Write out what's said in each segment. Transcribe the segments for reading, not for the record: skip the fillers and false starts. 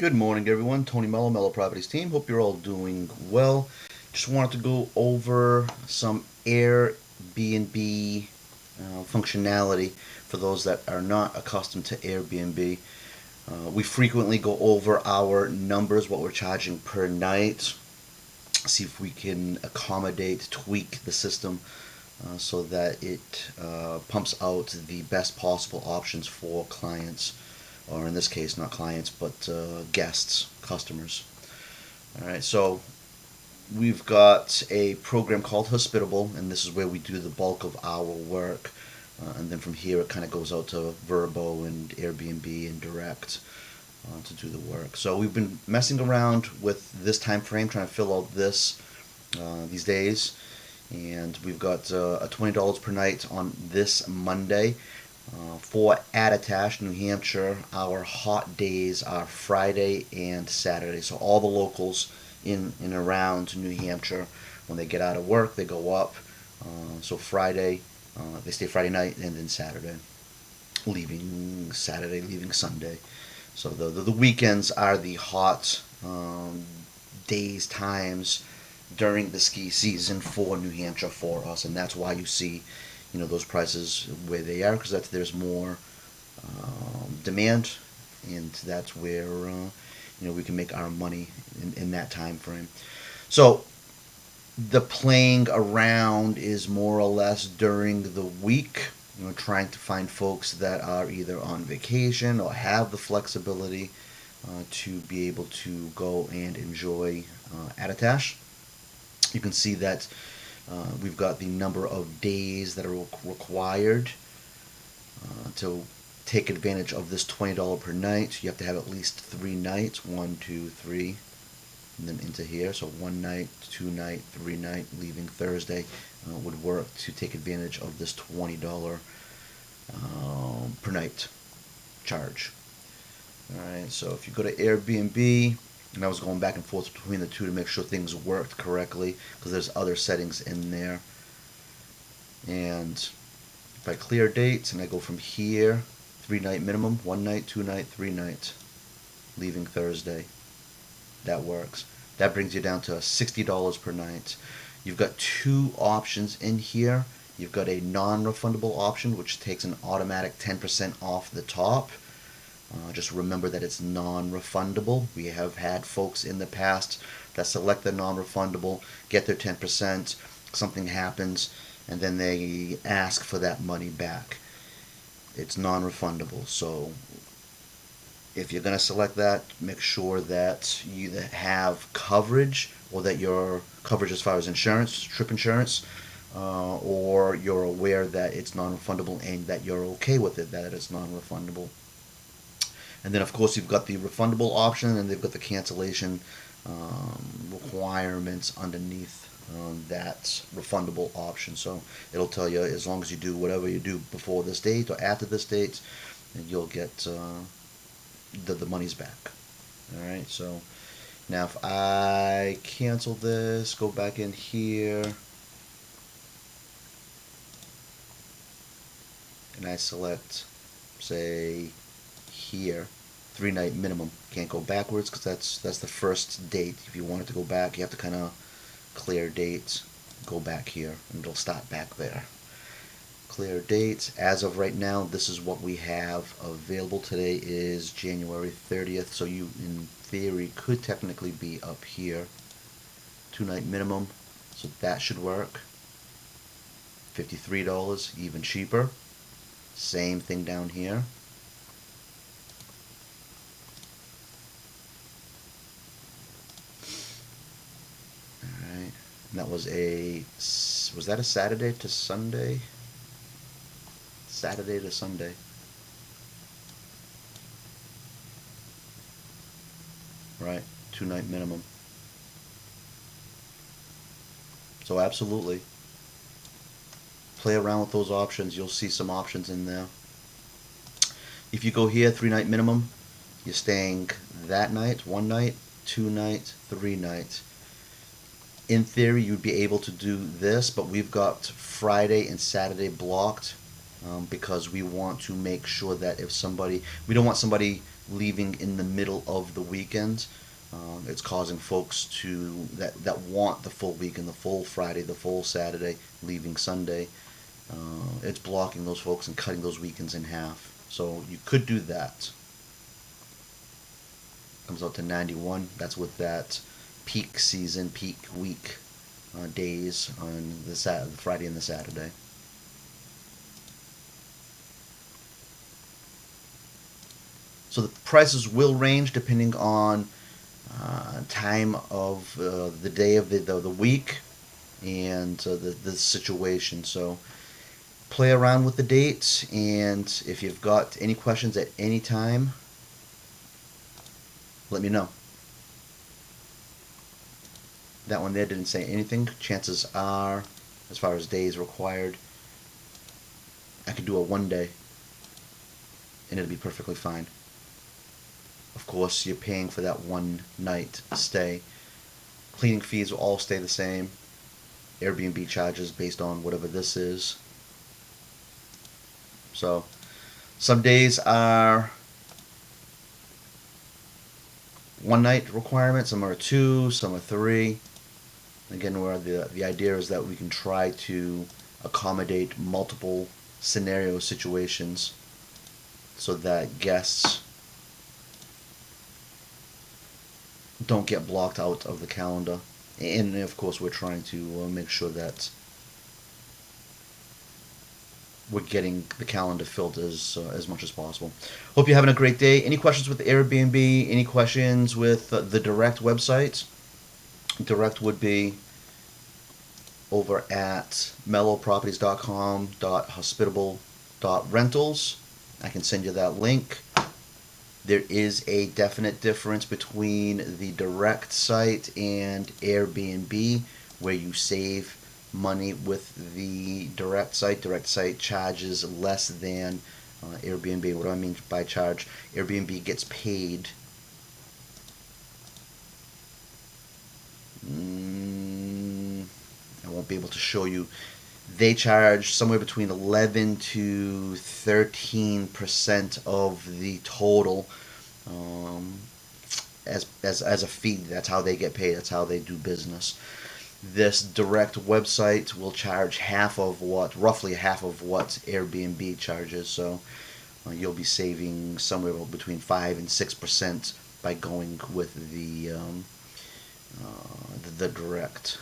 Good morning, everyone. Tony Mello Properties team. Hope you're all doing well. Just wanted to go over some Airbnb functionality for those that are not accustomed to Airbnb. We frequently go over our numbers, what we're charging per night, see if we can accommodate, tweak the system so that it pumps out the best possible options for clients, or in this case, not clients, but guests, customers. All right, so we've got a program called Hospitable, and this is where we do the bulk of our work. And then from here, it kind of goes out to Verbo and Airbnb and Direct to do the work. So we've been messing around with this time frame, trying to fill out this these days, and we've got a $20 per night on this Monday. For Attitash, New Hampshire, our hot days are Friday and Saturday. So all the locals in and around New Hampshire, when they get out of work, they go up. So Friday, they stay Friday night, and then Saturday, leaving Sunday. So the weekends are the hot days, times during the ski season for New Hampshire for us, and that's why you see, those prices where they are, because there's more demand, and that's where we can make our money in that time frame. So the playing around is more or less during the week, trying to find folks that are either on vacation or have the flexibility to be able to go and enjoy Attitash. You can see that we've got the number of days that are required to take advantage of this $20 per night. You have to have at least 3 nights, 1, 2, 3, and then into here. So 1 night, 2 night, 3 night, leaving Thursday would work to take advantage of this $20 per night charge. All right, so if you go to Airbnb, and I was going back and forth between the two to make sure things worked correctly, because there's other settings in there. And if I clear dates and I go from here, 3 night minimum, 1 night, 2 night, 3 night, leaving Thursday, that works. That brings you down to $60 per night. You've got two options in here. You've got a non-refundable option, which takes an automatic 10% off the top. Just remember that it's non-refundable. We have had folks in the past that select the non-refundable, get their 10%, something happens, and then they ask for that money back. It's non-refundable. So if you're going to select that, make sure that you have coverage, or that your coverage as far as insurance, trip insurance, or you're aware that it's non-refundable and that you're okay with it, that it's non-refundable. And then, of course, you've got the refundable option, and they've got the cancellation requirements underneath that refundable option. So it'll tell you, as long as you do whatever you do before this date or after this date, you'll get the money's back. All right. So now, if I cancel this, go back in here, and I select, say, here, 3 night minimum. Can't go backwards, because that's the first date. If you wanted to go back, you have to kind of clear dates, go back here, and it'll start back there. Clear dates. As of right now, this is what we have available. Today is January 30th, so you, in theory, could technically be up here. 2 night minimum, so that should work. $53, even cheaper. Same thing down here. And that was that a Saturday to Sunday? Saturday to Sunday. Right, 2 night minimum. So absolutely, play around with those options. You'll see some options in there. If you go here, 3 night minimum, you're staying that night, 1 night, 2 night, 3 night. In theory, you'd be able to do this, but we've got Friday and Saturday blocked because we want to make sure that if somebody, we don't want somebody leaving in the middle of the weekend. It's causing folks that want the full weekend, the full Friday, the full Saturday, leaving Sunday. It's blocking those folks and cutting those weekends in half. So you could do that. Comes out to 91. That's with that peak season, peak week days on the Friday and the Saturday. So the prices will range depending on time of the day of the week and the situation. So play around with the dates, and if you've got any questions at any time, let me know. That one there didn't say anything. Chances are, as far as days required, I could do a 1 day and it'll be perfectly fine. Of course, you're paying for that one night stay. Cleaning fees will all stay the same. Airbnb charges based on whatever this is. So some days are 1 night requirement, some are 2, some are 3. Again, where the idea is that we can try to accommodate multiple scenario situations so that guests don't get blocked out of the calendar. And of course, we're trying to make sure that we're getting the calendar filled as much as possible. Hope you're having a great day. Any questions with Airbnb? Any questions with the direct website? Direct would be over at mellowproperties.com.hospitable.rentals. I can send you that link. There is a definite difference between the direct site and Airbnb, where you save money with the direct site. Direct site charges less than Airbnb. What do I mean by charge? Airbnb gets paid I won't be able to show you. They charge somewhere between 11 to 13% of the total as a fee. That's how they get paid. That's how they do business. This direct website will charge roughly half of what Airbnb charges. So you'll be saving somewhere between 5 and 6% by going with the direct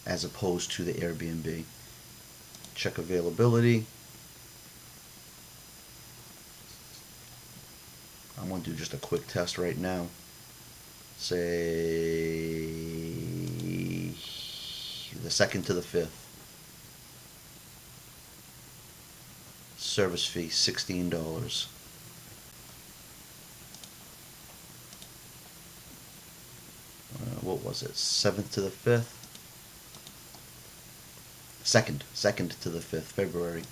as opposed to the Airbnb. Check availability. I'm going to do just a quick test right now. Say the 2nd to the 5th. Service fee $16. What was it? 7th to the 5th? 2nd to the 5th, February.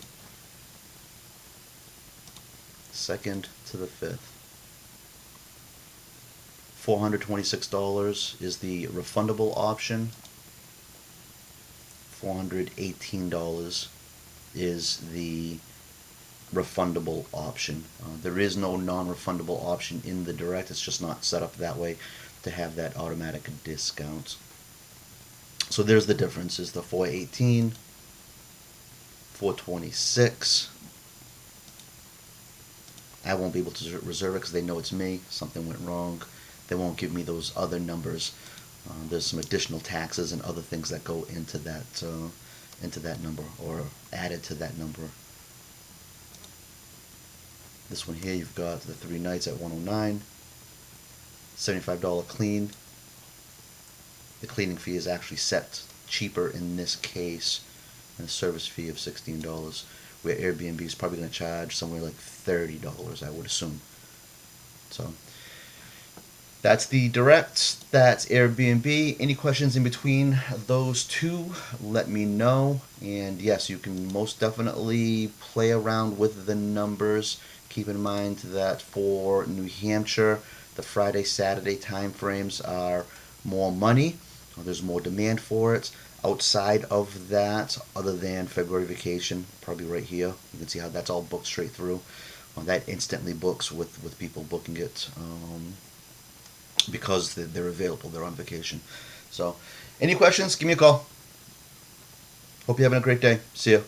2nd to the 5th. $426 is the refundable option. $418 is the refundable option. There is no non-refundable option in the direct. It's just not set up that way to have that automatic discount. So there's the difference. Is the 418, 426. I won't be able to reserve it because they know it's me. Something went wrong. They won't give me those other numbers. There's some additional taxes and other things that go into that number or added to that number. This one here, you've got the 3 nights at $109, $75 clean. The cleaning fee is actually set cheaper in this case, and a service fee of $16, where Airbnb is probably going to charge somewhere like $30, I would assume. So that's the direct, that's Airbnb. Any questions in between those two, let me know. And yes, you can most definitely play around with the numbers. Keep in mind that for New Hampshire, the Friday, Saturday time frames are more money. There's more demand for it. Outside of that, other than February vacation, probably right here, you can see how that's all booked straight through. That instantly books with people booking it because they're available, they're on vacation. So, any questions? Give me a call. Hope you're having a great day. See you.